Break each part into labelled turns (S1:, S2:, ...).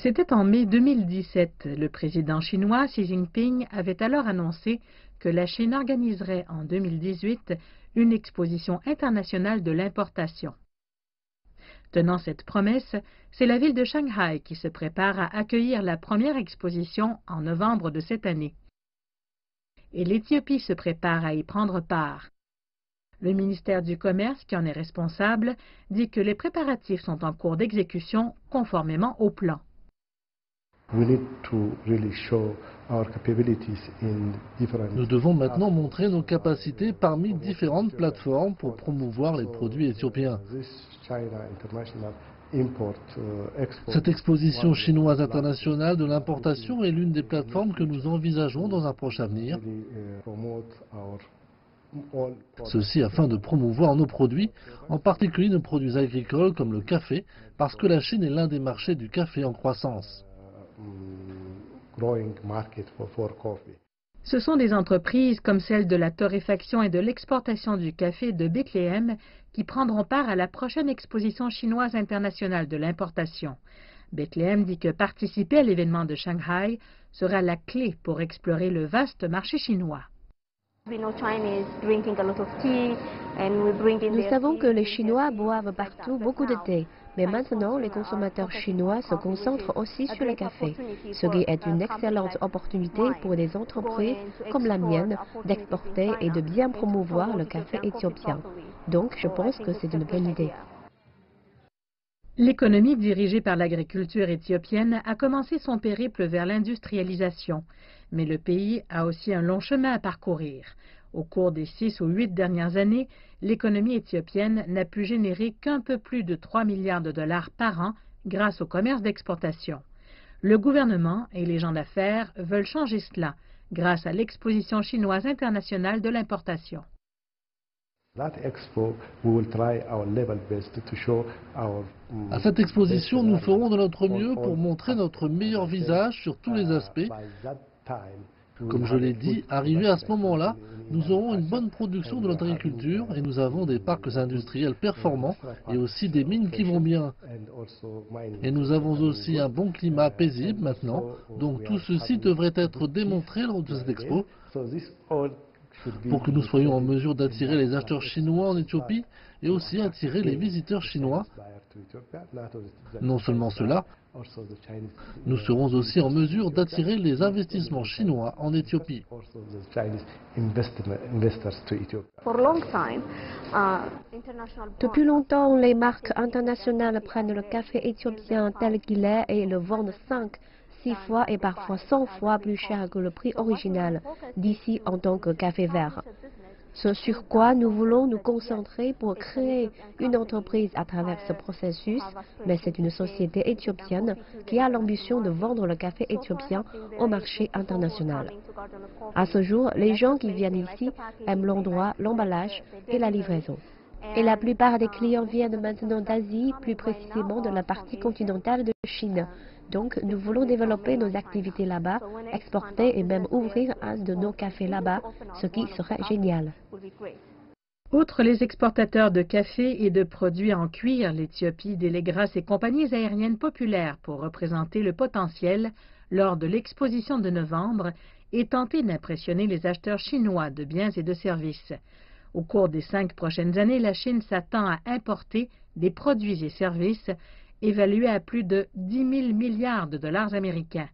S1: C'était en mai 2017. Le président chinois Xi Jinping avait alors annoncé que la Chine organiserait en 2018 une exposition internationale de l'importation. Tenant cette promesse, c'est la ville de Shanghai qui se prépare à accueillir la première exposition en novembre de cette année. Et l'Éthiopie se prépare à y prendre part. Le ministère du Commerce, qui en est responsable, dit que les préparatifs sont en cours d'exécution conformément au plan.
S2: Nous devons maintenant montrer nos capacités parmi différentes plateformes pour promouvoir les produits éthiopiens. Cette exposition chinoise internationale de l'importation est l'une des plateformes que nous envisageons dans un proche avenir. Ceci afin de promouvoir nos produits, en particulier nos produits agricoles comme le café, parce que la Chine est l'un des marchés du café en croissance.
S1: Ce sont des entreprises comme celle de la torréfaction et de l'exportation du café de Bethléem qui prendront part à la prochaine exposition chinoise internationale de l'importation. Bethléem dit que participer à l'événement de Shanghai sera la clé pour explorer le vaste marché chinois.
S3: Nous savons que les Chinois boivent partout beaucoup de thé, mais maintenant les consommateurs chinois se concentrent aussi sur le café, ce qui est une excellente opportunité pour des entreprises comme la mienne d'exporter et de bien promouvoir le café éthiopien. Donc je pense que c'est une bonne idée.
S1: L'économie dirigée par l'agriculture éthiopienne a commencé son périple vers l'industrialisation, mais le pays a aussi un long chemin à parcourir. Au cours des 6 ou 8 dernières années, l'économie éthiopienne n'a pu générer qu'un peu plus de 3 milliards de dollars par an grâce au commerce d'exportation. Le gouvernement et les gens d'affaires veulent changer cela grâce à l'exposition chinoise internationale de l'importation.
S2: À cette exposition, nous ferons de notre mieux pour montrer notre meilleur visage sur tous les aspects. Comme je l'ai dit, arrivé à ce moment-là, nous aurons une bonne production de notre agriculture et nous avons des parcs industriels performants et aussi des mines qui vont bien. Et nous avons aussi un bon climat paisible maintenant, donc tout ceci devrait être démontré lors de cette expo pour que nous soyons en mesure d'attirer les acheteurs chinois en Éthiopie et aussi attirer les visiteurs chinois. Non seulement cela, nous serons aussi en mesure d'attirer les investissements chinois en Éthiopie.
S3: Depuis longtemps, les marques internationales prennent le café éthiopien tel qu'il est et le vendent 5, 6 fois et parfois 100 fois plus cher que le prix original d'ici en tant que café vert. Ce sur quoi nous voulons nous concentrer pour créer une entreprise à travers ce processus, mais c'est une société éthiopienne qui a l'ambition de vendre le café éthiopien au marché international. À ce jour, les gens qui viennent ici aiment l'endroit, l'emballage et la livraison. Et la plupart des clients viennent maintenant d'Asie, plus précisément de la partie continentale de Chine. Donc, nous voulons développer nos activités là-bas, exporter et même ouvrir un de nos cafés là-bas, ce qui serait génial.
S1: Outre les exportateurs de café et de produits en cuir, l'Éthiopie déléguera ses compagnies aériennes populaires pour représenter le potentiel lors de l'exposition de novembre et tenter d'impressionner les acheteurs chinois de biens et de services. Au cours des 5 prochaines années, la Chine s'attend à importer des produits et services évalués à plus de 10 000 milliards de dollars américains.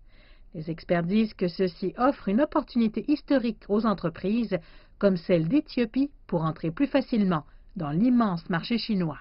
S1: Les experts disent que ceci offre une opportunité historique aux entreprises comme celle d'Éthiopie pour entrer plus facilement dans l'immense marché chinois.